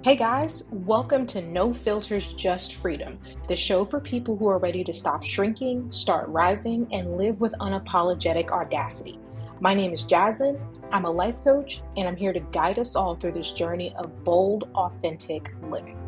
Hey guys, welcome to No Filters, Just Freedom, the show for people who are ready to stop shrinking, start rising, and live with unapologetic audacity. My name is Jasmine, I'm a life coach, and I'm here to guide us all through this journey of bold, authentic living.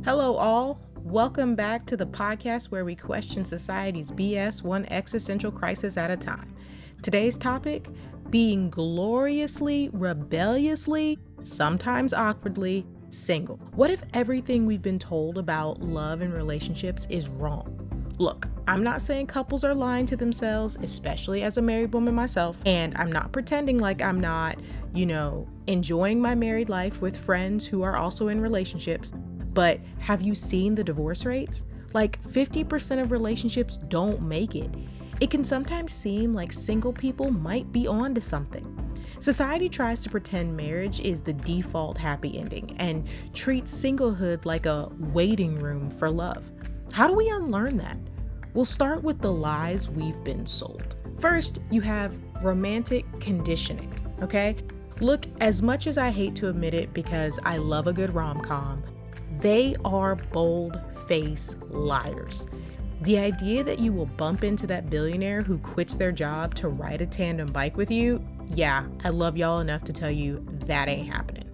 Hello all, welcome back to the podcast where we question society's BS one existential crisis at a time. Today's topic, being gloriously, rebelliously, sometimes awkwardly, single. What if everything we've been told about love and relationships is wrong? Look, I'm not saying couples are lying to themselves, especially as a married woman myself, and I'm not pretending like I'm not, enjoying my married life with friends who are also in relationships. But have you seen the divorce rates? Like 50% of relationships don't make it. It can sometimes seem like single people might be on to something. Society tries to pretend marriage is the default happy ending and treats singlehood like a waiting room for love. How do we unlearn that? We'll start with the lies we've been sold. First, you have romantic conditioning, okay? Look, as much as I hate to admit it because I love a good rom-com, they are bold-faced liars. The idea that you will bump into that billionaire who quits their job to ride a tandem bike with you, yeah, I love y'all enough to tell you that ain't happening,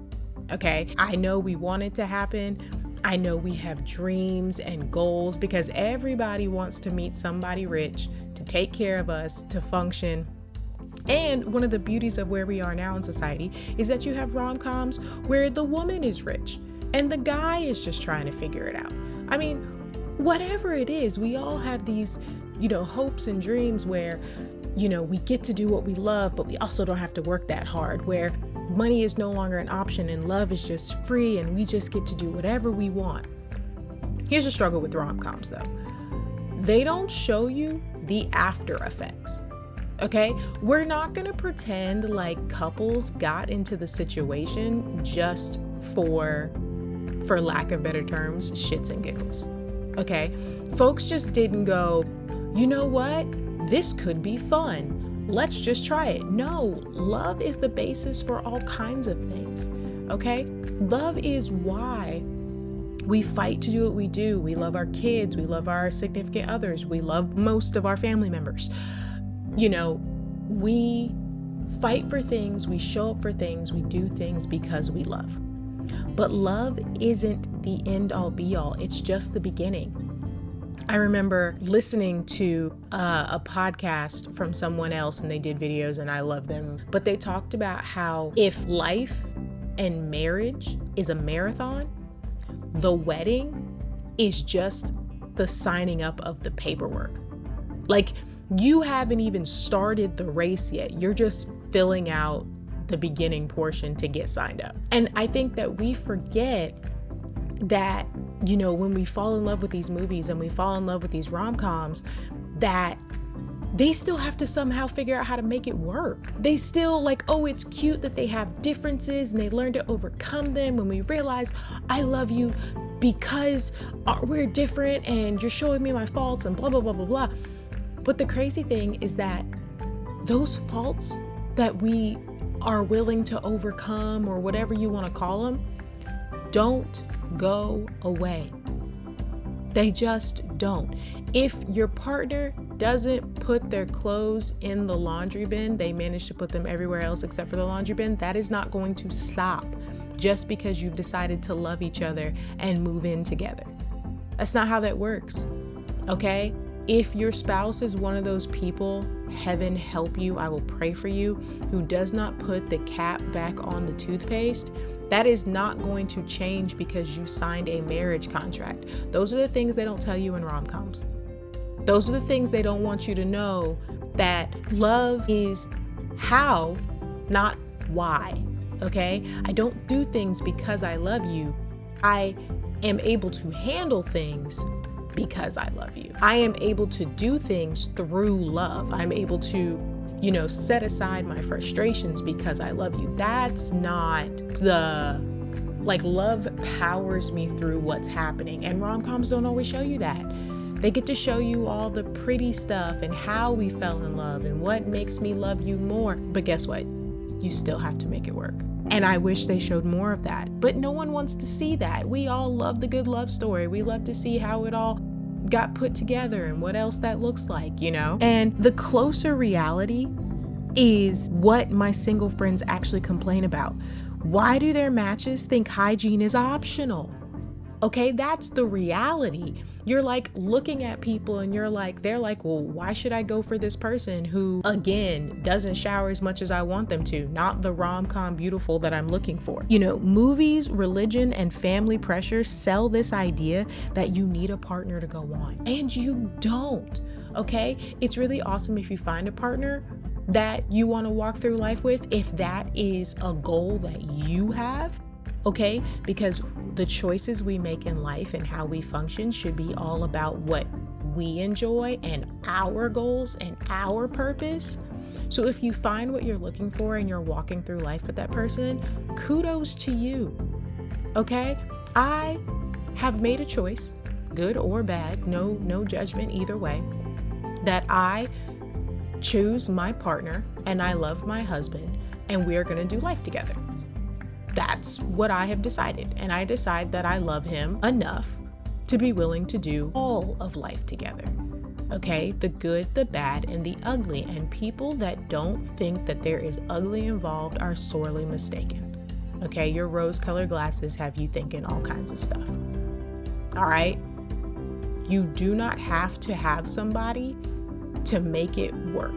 okay? I know we want it to happen. I know we have dreams and goals because everybody wants to meet somebody rich, to take care of us, to function. And one of the beauties of where we are now in society is that you have rom-coms where the woman is rich and the guy is just trying to figure it out. I mean, whatever it is, we all have these, hopes and dreams where, we get to do what we love, but we also don't have to work that hard, where money is no longer an option and love is just free and we just get to do whatever we want. Here's the struggle with rom-coms though. They don't show you the after effects. Okay, we're not gonna pretend like couples got into the situation just for lack of better terms, shits and giggles. Okay, folks just didn't go, you know what? This could be fun. Let's just try it. No, love is the basis for all kinds of things. Okay, love is why we fight to do what we do. We love our kids. We love our significant others. We love most of our family members. We fight for things, we show up for things, we do things because we love. But love isn't the end all be all, it's just the beginning. I remember listening to a podcast from someone else and they did videos and I love them, but they talked about how if life and marriage is a marathon, the wedding is just the signing up of the paperwork. Like, you haven't even started the race yet. You're just filling out the beginning portion to get signed up. And I think that we forget that, when we fall in love with these movies and we fall in love with these rom-coms, that they still have to somehow figure out how to make it work. They still it's cute that they have differences and they learn to overcome them when we realize I love you because we're different and you're showing me my faults and blah, blah, blah, blah, blah. But the crazy thing is that those faults that we are willing to overcome, or whatever you want to call them, don't go away. They just don't. If your partner doesn't put their clothes in the laundry bin, they manage to put them everywhere else except for the laundry bin, that is not going to stop just because you've decided to love each other and move in together. That's not how that works, okay? If your spouse is one of those people, heaven help you, I will pray for you, who does not put the cap back on the toothpaste, that is not going to change because you signed a marriage contract. Those are the things they don't tell you in rom-coms. Those are the things they don't want you to know, that love is how, not why, okay? I don't do things because I love you. I am able to handle things because I love you. I am able to do things through love. I'm able to, set aside my frustrations because I love you. That's not love powers me through what's happening. And rom-coms don't always show you that. They get to show you all the pretty stuff and how we fell in love and what makes me love you more. But guess what? you still have to make it work. And I wish they showed more of that, but no one wants to see that. We all love the good love story. We love to see how it all got put together and what else that looks like, you know? And the closer reality is what my single friends actually complain about. Why do their matches think hygiene is optional? Okay, that's the reality. You're like looking at people and they're like, well, why should I go for this person who, again, doesn't shower as much as I want them to? Not the rom-com beautiful that I'm looking for. You know, movies, religion, and family pressure sell this idea that you need a partner to go on, and you don't. Okay, it's really awesome if you find a partner that you want to walk through life with, if that is a goal that you have. Okay, because the choices we make in life and how we function should be all about what we enjoy and our goals and our purpose. So if you find what you're looking for and you're walking through life with that person, kudos to you. Okay, I have made a choice, good or bad, no judgment either way, that I choose my partner and I love my husband and we are going to do life together. That's what I have decided. And I decide that I love him enough to be willing to do all of life together. Okay, the good, the bad, and the ugly. And people that don't think that there is ugly involved are sorely mistaken. Okay, your rose-colored glasses have you thinking all kinds of stuff. All right, you do not have to have somebody to make it work.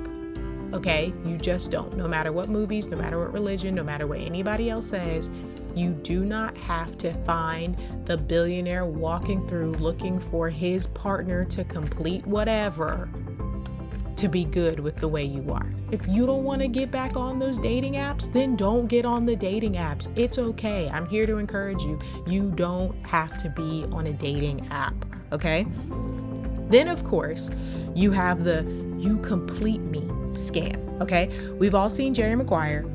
Okay, you just don't. No matter what movies, no matter what religion, no matter what anybody else says, you do not have to find the billionaire walking through looking for his partner to complete whatever to be good with the way you are. If you don't want to get back on those dating apps, then don't get on the dating apps. It's okay. I'm here to encourage you. You don't have to be on a dating app, okay? Then, of course, you have the "you complete me" scam, okay? We've all seen Jerry Maguire,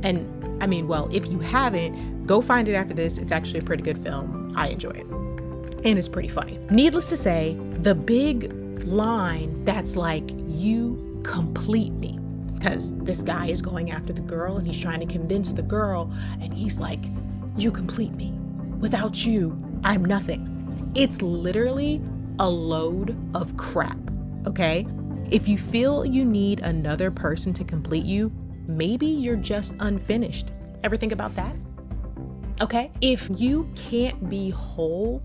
and I mean, well, if you haven't, go find it after this. It's actually a pretty good film. I enjoy it, and it's pretty funny. Needless to say, the big line that's like, "you complete me," because this guy is going after the girl and he's trying to convince the girl, and he's like, "You complete me. Without you, I'm nothing." It's literally a load of crap, okay? If you feel you need another person to complete you, maybe you're just unfinished. Ever think about that? Okay? If you can't be whole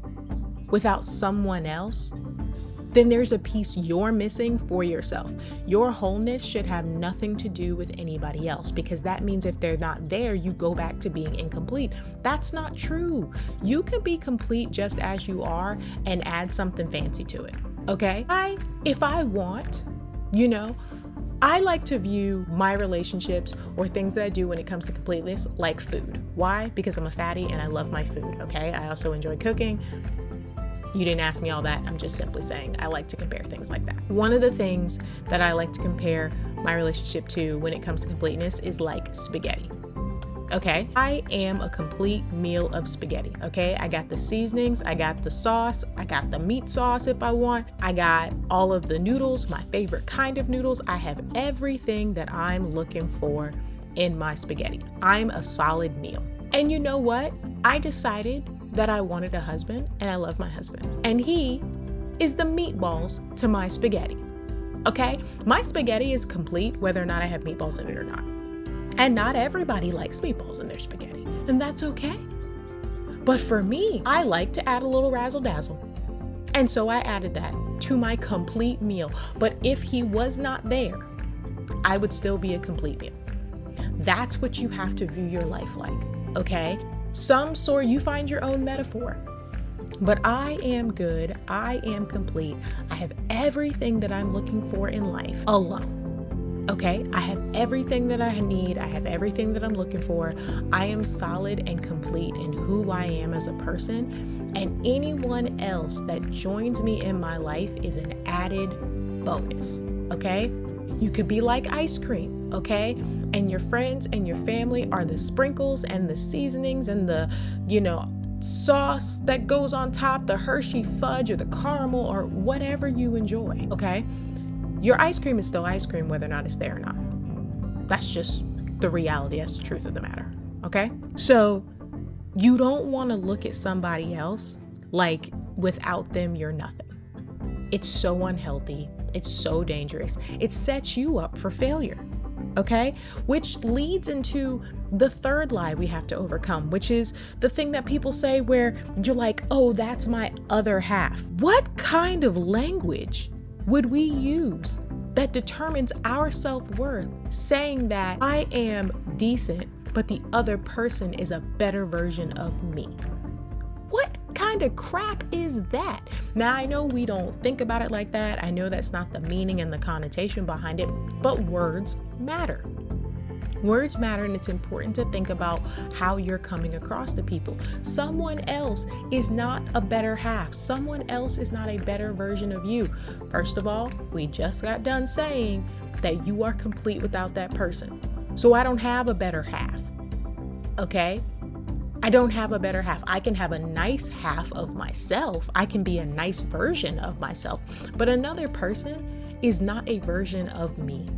without someone else, then there's a piece you're missing for yourself. Your wholeness should have nothing to do with anybody else, because that means if they're not there, you go back to being incomplete. That's not true. You can be complete just as you are and add something fancy to it, okay? If I want, you know, I like to view my relationships or things that I do when it comes to completeness like food. Why? Because I'm a fatty and I love my food, okay? I also enjoy cooking. You didn't ask me all that. I'm just simply saying I like to compare things like that. One of the things that I like to compare my relationship to when it comes to completeness is like spaghetti. Okay, I am a complete meal of spaghetti. Okay, I got the seasonings, I got the sauce, I got the meat sauce if I want, I got all of the noodles, my favorite kind of noodles. I have everything that I'm looking for in my spaghetti. I'm a solid meal. And you know what? I decided that I wanted a husband, and I love my husband. And he is the meatballs to my spaghetti. Okay? My spaghetti is complete whether or not I have meatballs in it or not. And not everybody likes meatballs in their spaghetti, and that's okay. But for me, I like to add a little razzle dazzle. And so I added that to my complete meal. But if he was not there, I would still be a complete meal. That's what you have to view your life like, okay? Some sort, you find your own metaphor. But I am good, I am complete, I have everything that I'm looking for in life alone. Okay, I have everything that I need, I have everything that I'm looking for. I am solid and complete in who I am as a person, and anyone else that joins me in my life is an added bonus, okay? You could be like ice cream, okay? And your friends and your family are the sprinkles and the seasonings and the, sauce that goes on top, the Hershey fudge or the caramel or whatever you enjoy, okay? Your ice cream is still ice cream whether or not it's there or not. That's just the reality. That's the truth of the matter. Okay? So you don't want to look at somebody else like without them, you're nothing. It's so unhealthy. It's so dangerous. It sets you up for failure. Okay? Which leads into the third lie we have to overcome, which is the thing that people say where you're like, oh, that's my other half. What kind of language would we use that determines our self-worth, saying that I am decent, but the other person is a better version of me? What kind of crap is that? Now, I know we don't think about it like that. I know that's not the meaning and the connotation behind it, but words matter. Words matter, and it's important to think about how you're coming across to people. Someone else is not a better half. Someone else is not a better version of you. First of all, we just got done saying that you are complete without that person. So I don't have a better half. Okay? I don't have a better half. I can have a nice half of myself. I can be a nice version of myself. But another person is not a version of me.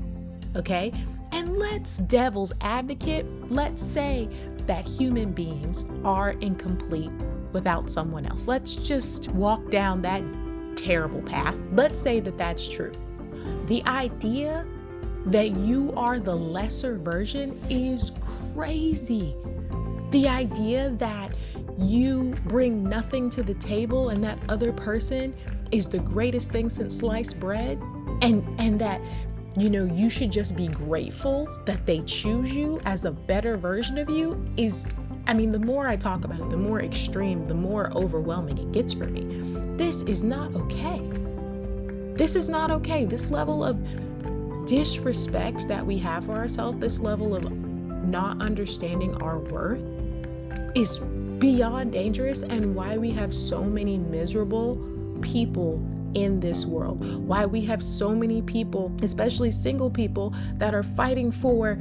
Okay? And let's devil's advocate, let's say that human beings are incomplete without someone else. Let's just walk down that terrible path. Let's say that that's true. The idea that you are the lesser version is crazy. The idea that you bring nothing to the table and that other person is the greatest thing since sliced bread, and that you should just be grateful that they choose you as a better version of you is, the more I talk about it, the more extreme, the more overwhelming it gets for me. This is not okay. This is not okay. This level of disrespect that we have for ourselves, this level of not understanding our worth is beyond dangerous, and why we have so many miserable people in this world, why we have so many people, especially single people, that are fighting for,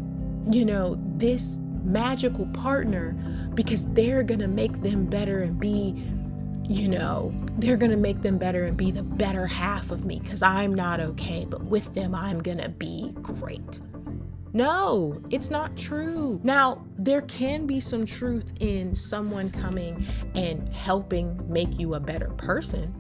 this magical partner because they're gonna make them better and be, they're gonna make them better and be the better half of me because I'm not okay, but with them I'm gonna be great. No, it's not true. Now, there can be some truth in someone coming and helping make you a better person,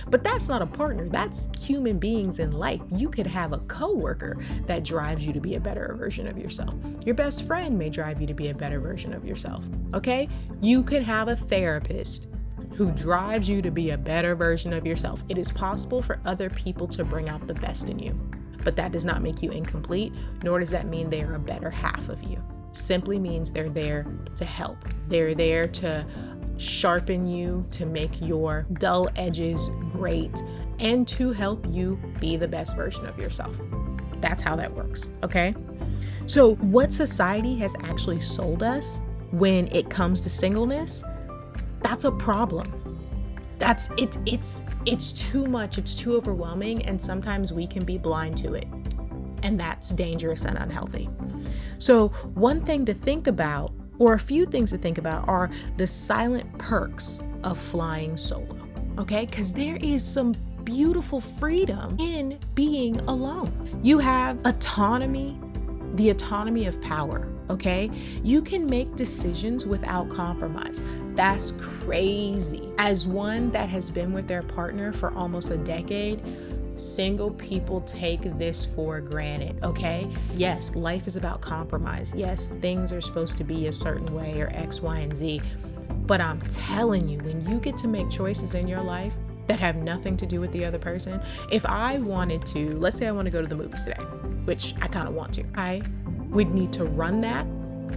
but that's not a partner. That's human beings in life. You could have a coworker that drives you to be a better version of yourself. Your best friend may drive you to be a better version of yourself, okay? You could have a therapist who drives you to be a better version of yourself. It is possible for other people to bring out the best in you, but that does not make you incomplete, nor does that mean they are a better half of you. Simply means they're there to help. They're there to sharpen you, to make your dull edges great, and to help you be the best version of yourself. That's how that works, okay? So what society has actually sold us when it comes to singleness, that's a problem. It's too much, it's too overwhelming, and sometimes we can be blind to it. And that's dangerous and unhealthy. So one thing to think about, or a few things to think about, are the silent perks of flying solo, okay? Because there is some beautiful freedom in being alone. You have autonomy, the autonomy of power, okay? You can make decisions without compromise. That's crazy. As one that has been with their partner for almost a decade, single people take this for granted, okay? Yes, life is about compromise. Yes, things are supposed to be a certain way or X, Y, and Z. But I'm telling you, when you get to make choices in your life that have nothing to do with the other person, if I wanted to, let's say I want to go to the movies today, which I kind of want to, I would need to run that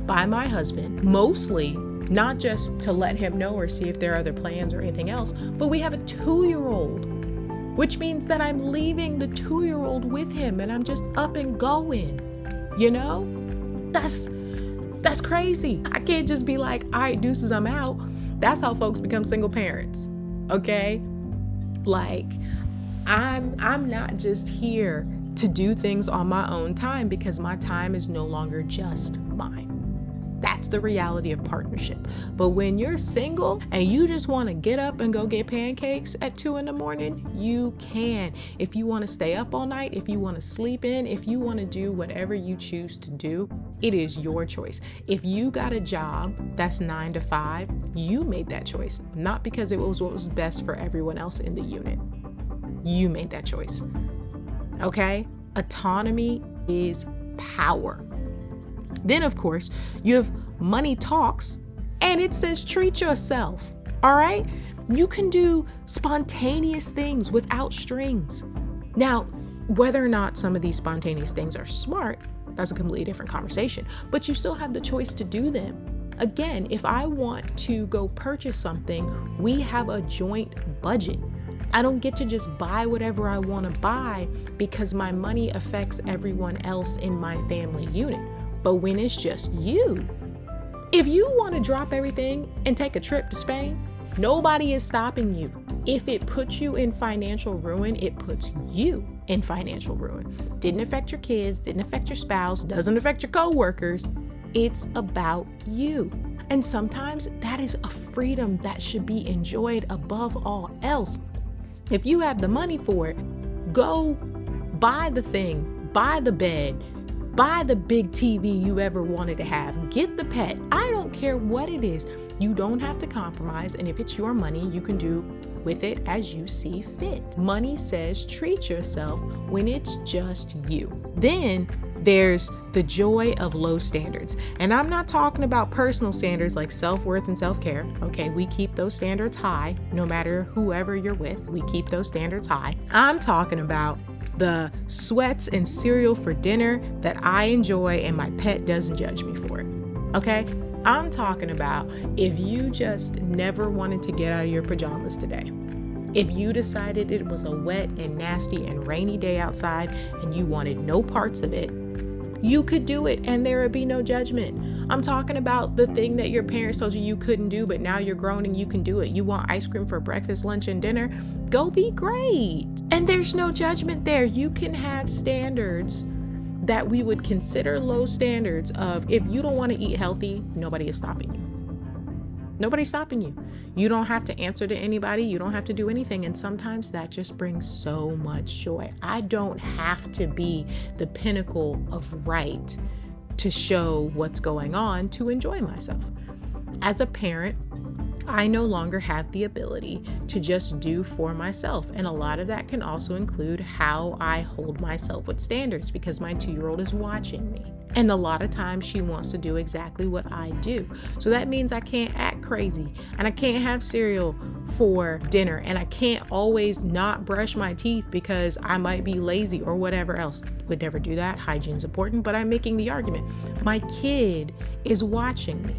by my husband, mostly not just to let him know or see if there are other plans or anything else, but we have a 2-year-old, which means that I'm leaving the 2-year-old with him and I'm just up and going, That's crazy. I can't just be like, all right, deuces, I'm out. That's how folks become single parents, okay? Like, I'm not just here to do things on my own time because my time is no longer just mine. That's the reality of partnership. But when you're single and you just want to get up and go get pancakes at 2 a.m, you can. If you want to stay up all night, if you want to sleep in, if you want to do whatever you choose to do, It is your choice. If you got a job that's 9 to 5, you made that choice, not because it was what was best for everyone else in the unit. You made that choice. Okay? Autonomy is power. Then, of course, you have money talks, and it says treat yourself. All right? You can do spontaneous things without strings. Now, whether or not some of these spontaneous things are smart, that's a completely different conversation, but you still have the choice to do them. Again, if I want to go purchase something, we have a joint budget. I don't get to just buy whatever I want to buy because my money affects everyone else in my family unit. But when it's just you, if you want to drop everything and take a trip to Spain, nobody is stopping you. If it puts you in financial ruin, it puts you in financial ruin. Didn't affect your kids, didn't affect your spouse, doesn't affect your coworkers. It's about you. And sometimes that is a freedom that should be enjoyed above all else. If you have the money for it, go buy the thing, buy the bed, buy the big TV you ever wanted to have, get the pet. I don't care what it is. You don't have to compromise. And if it's your money, you can do with it as you see fit. Money says treat yourself when it's just you. Then there's the joy of low standards. And I'm not talking about personal standards like self-worth and self-care. Okay, we keep those standards high, no matter whoever you're with, we keep those standards high. I'm talking about the sweats and cereal for dinner that I enjoy and my pet doesn't judge me for it. Okay? I'm talking about if you just never wanted to get out of your pajamas today. If you decided it was a wet and nasty and rainy day outside and you wanted no parts of it, you could do it and there would be no judgment. I'm talking about the thing that your parents told you you couldn't do, but now you're grown and you can do it. You want ice cream for breakfast, lunch, and dinner? Go be great. And there's no judgment there. You can have standards that we would consider low standards of if you don't want to eat healthy, nobody is stopping you. Nobody's stopping you. You don't have to answer to anybody. You don't have to do anything. And sometimes that just brings so much joy. I don't have to be the pinnacle of right to show what's going on to enjoy myself. As a parent, I no longer have the ability to just do for myself. And a lot of that can also include how I hold myself with standards because my 2-year-old is watching me. And a lot of times she wants to do exactly what I do. So that means I can't act crazy and I can't have cereal for dinner and I can't always not brush my teeth because I might be lazy or whatever else. Would never do that. Hygiene's important, but I'm making the argument. My kid is watching me.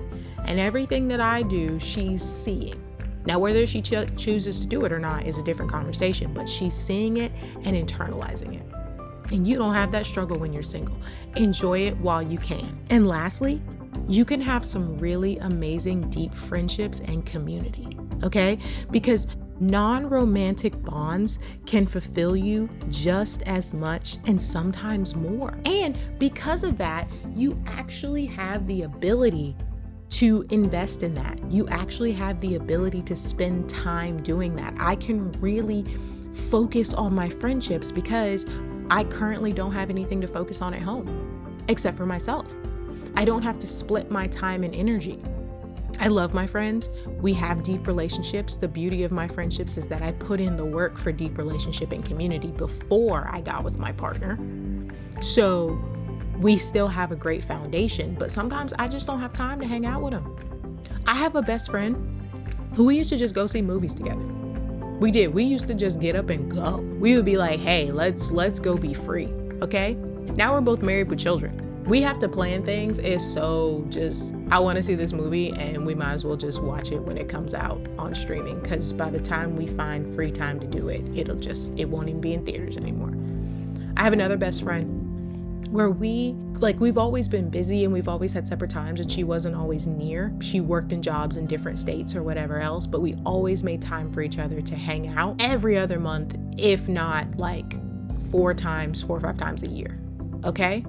And everything that I do, she's seeing. Now, whether she chooses to do it or not is a different conversation, but she's seeing it and internalizing it. And you don't have that struggle when you're single. Enjoy it while you can. And lastly, you can have some really amazing deep friendships and community, okay? Because non-romantic bonds can fulfill you just as much and sometimes more. And because of that, you actually have the ability to invest in that. You actually have the ability to spend time doing that. I can really focus on my friendships because I currently don't have anything to focus on at home except for myself. I don't have to split my time and energy. I love my friends. We have deep relationships. The beauty of my friendships is that I put in the work for deep relationship and community before I got with my partner. So we still have a great foundation, but sometimes I just don't have time to hang out with them. I have a best friend who we used to just go see movies together. We did. We used to just get up and go. We would be like, hey, let's go be free. Okay. Now we're both married with children. We have to plan things. It's so just, I want to see this movie and we might as well just watch it when it comes out on streaming. Cause by the time we find free time to do it, it won't even be in theaters anymore. I have another best friend where we've always been busy and we've always had separate times and she wasn't always near. She worked in jobs in different states or whatever else, but we always made time for each other to hang out every other month, if not like 4 or 5 times a year. Okay.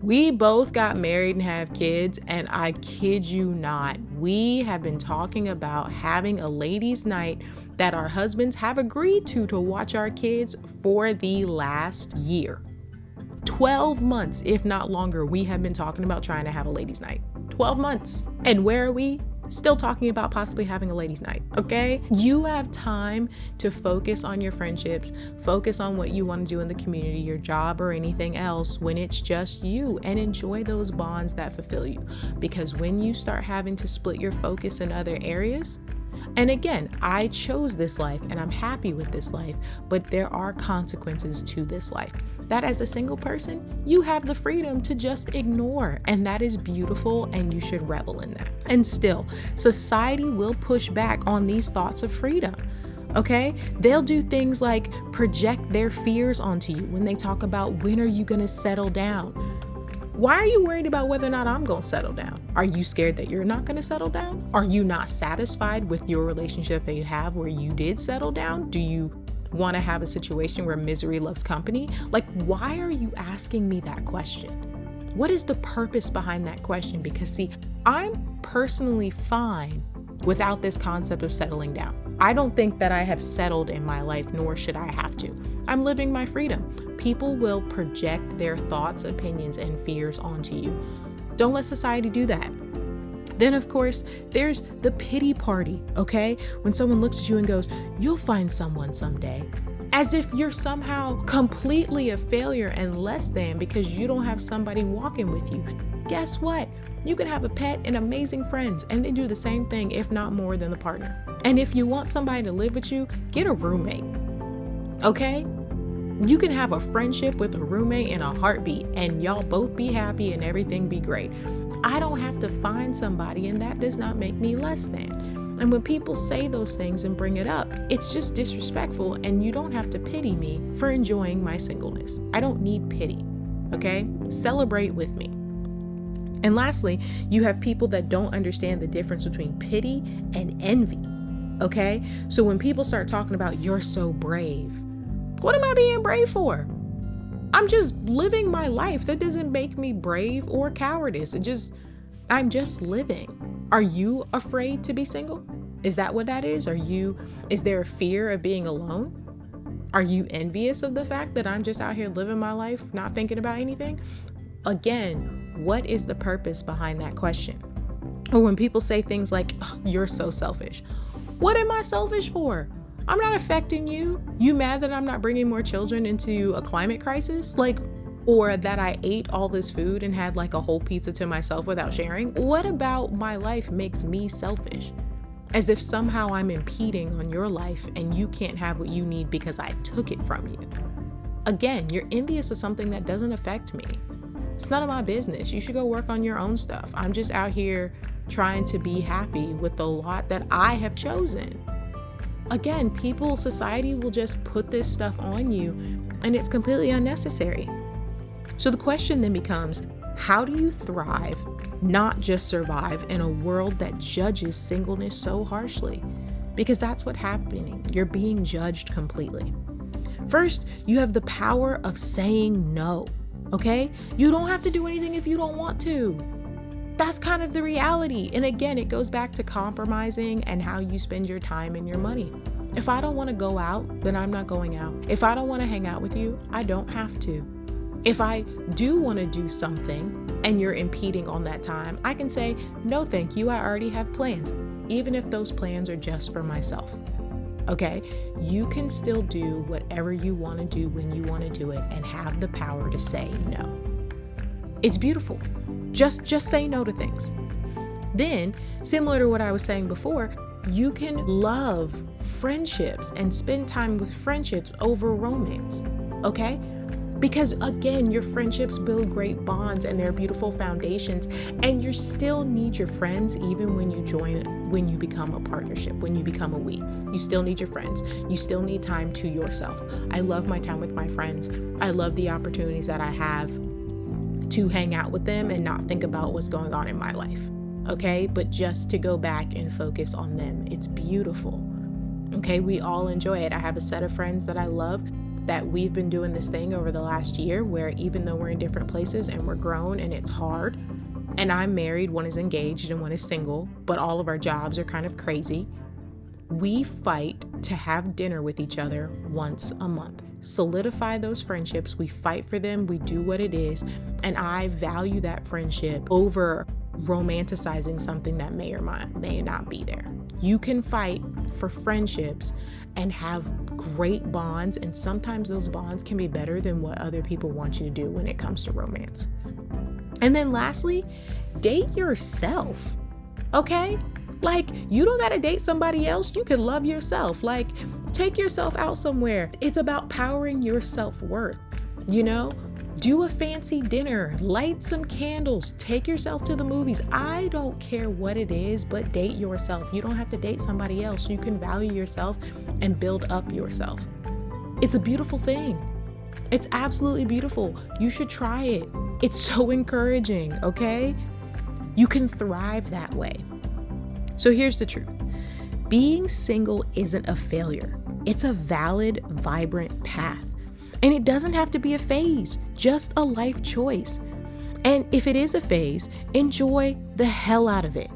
We both got married and have kids, and I kid you not, we have been talking about having a ladies' night that our husbands have agreed to watch our kids for the last year. 12 months, if not longer, we have been talking about trying to have a ladies' night. 12 months. And where are we? Still talking about possibly having a ladies' night, okay? You have time to focus on your friendships, focus on what you want to do in the community, your job, or anything else when it's just you, and enjoy those bonds that fulfill you. Because when you start having to split your focus in other areas, and again, I chose this life and I'm happy with this life, but there are consequences to this life that as a single person, you have the freedom to just ignore. And that is beautiful, and you should revel in that. And still, society will push back on these thoughts of freedom. Okay? They'll do things like project their fears onto you when they talk about when are you going to settle down? Why are you worried about whether or not I'm going to settle down? Are you scared that you're not going to settle down? Are you not satisfied with your relationship that you have where you did settle down? Do you want to have a situation where misery loves company? Like, why are you asking me that question? What is the purpose behind that question? Because see, I'm personally fine without this concept of settling down. I don't think that I have settled in my life, nor should I have to. I'm living my freedom. People will project their thoughts, opinions, and fears onto you. Don't let society do that. Then, of course, there's the pity party, okay? When someone looks at you and goes, you'll find someone someday. As if you're somehow completely a failure and less than because you don't have somebody walking with you. Guess what? You can have a pet and amazing friends, and they do the same thing, if not more than the partner. And if you want somebody to live with you, get a roommate, okay? You can have a friendship with a roommate in a heartbeat, and y'all both be happy and everything be great. I don't have to find somebody, and that does not make me less than. And when people say those things and bring it up, it's just disrespectful, and you don't have to pity me for enjoying my singleness. I don't need pity, okay? Celebrate with me. And lastly, you have people that don't understand the difference between pity and envy, okay? So when people start talking about you're so brave, what am I being brave for? I'm just living my life. That doesn't make me brave or cowardice. I'm just living. Are you afraid to be single? Is that what that is? Is there a fear of being alone? Are you envious of the fact that I'm just out here living my life, not thinking about anything? Again, what is the purpose behind that question? Or when people say things like, oh, you're so selfish. What am I selfish for? I'm not affecting you. You mad that I'm not bringing more children into a climate crisis? Or that I ate all this food and had like a whole pizza to myself without sharing? What about my life makes me selfish? As if somehow I'm impeding on your life and you can't have what you need because I took it from you. Again, you're envious of something that doesn't affect me. It's none of my business. You should go work on your own stuff. I'm just out here trying to be happy with the lot that I have chosen. Again, society will just put this stuff on you, and it's completely unnecessary. So the question then becomes, how do you thrive, not just survive, in a world that judges singleness so harshly? Because that's what's happening. You're being judged completely. First, you have the power of saying no, okay? You don't have to do anything if you don't want to. That's kind of the reality. And again, it goes back to compromising and how you spend your time and your money. If I don't want to go out, then I'm not going out. If I don't want to hang out with you, I don't have to. If I do want to do something and you're impeding on that time, I can say, no, thank you. I already have plans, even if those plans are just for myself. Okay? You can still do whatever you want to do when you want to do it and have the power to say no. It's beautiful. Just say no to things. Then, similar to what I was saying before, you can love friendships and spend time with friendships over romance, okay? Because again, your friendships build great bonds and they're beautiful foundations, and you still need your friends even when you become a partnership, when you become a we. You still need your friends. You still need time to yourself. I love my time with my friends. I love the opportunities that I have to hang out with them and not think about what's going on in my life, okay? But just to go back and focus on them. It's beautiful, okay? We all enjoy it. I have a set of friends that I love that we've been doing this thing over the last year where even though we're in different places and we're grown and it's hard, and I'm married, one is engaged and one is single, but all of our jobs are kind of crazy, we fight to have dinner with each other once a month. solidify those friendships, we fight for them, we do what it is, and I value that friendship over romanticizing something that may or may not be there. You can fight for friendships and have great bonds, and sometimes those bonds can be better than what other people want you to do when it comes to romance. And then lastly, date yourself, okay? Like, you don't gotta date somebody else. You can love yourself. Like, take yourself out somewhere. It's about powering your self-worth, you know? Do a fancy dinner, light some candles, take yourself to the movies. I don't care what it is, but date yourself. You don't have to date somebody else. You can value yourself and build up yourself. It's a beautiful thing. It's absolutely beautiful. You should try it. It's so encouraging, okay? You can thrive that way. So here's the truth. Being single isn't a failure. It's a valid, vibrant path. And it doesn't have to be a phase, just a life choice. And if it is a phase, enjoy the hell out of it.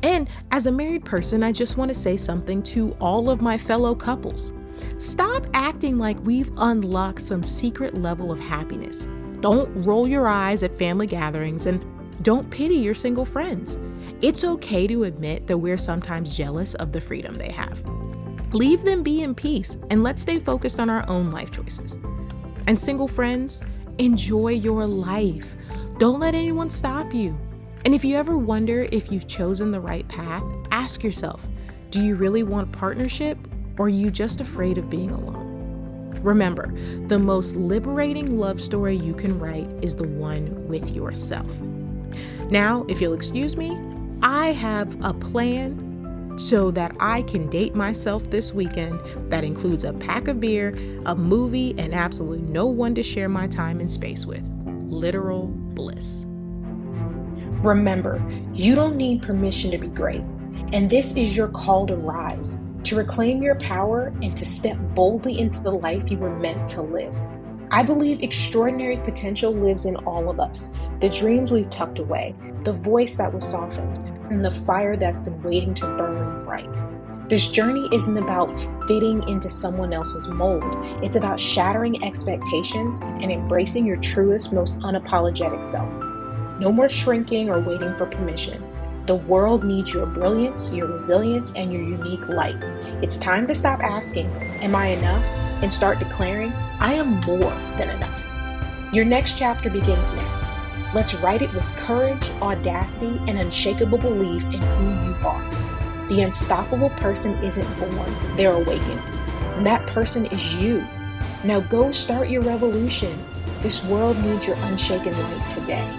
And as a married person, I just want to say something to all of my fellow couples. Stop acting like we've unlocked some secret level of happiness. Don't roll your eyes at family gatherings, and don't pity your single friends. It's okay to admit that we're sometimes jealous of the freedom they have. Leave them be in peace, and let's stay focused on our own life choices. And single friends, enjoy your life. Don't let anyone stop you. And if you ever wonder if you've chosen the right path, ask yourself, do you really want partnership, or are you just afraid of being alone? Remember, the most liberating love story you can write is the one with yourself. Now, if you'll excuse me, I have a plan so that I can date myself this weekend that includes a pack of beer, a movie, and absolutely no one to share my time and space with. Literal bliss. Remember, you don't need permission to be great, and this is your call to rise, to reclaim your power, and to step boldly into the life you were meant to live. I believe extraordinary potential lives in all of us, the dreams we've tucked away, the voice that was softened, and the fire that's been waiting to burn bright. This journey isn't about fitting into someone else's mold. It's about shattering expectations and embracing your truest, most unapologetic self. No more shrinking or waiting for permission. The world needs your brilliance, your resilience, and your unique light. It's time to stop asking, am I enough? And start declaring, I am more than enough. Your next chapter begins now. Let's write it with courage, audacity, and unshakable belief in who you are. The unstoppable person isn't born, they're awakened. And that person is you. Now go start your revolution. This world needs your unshaken light today.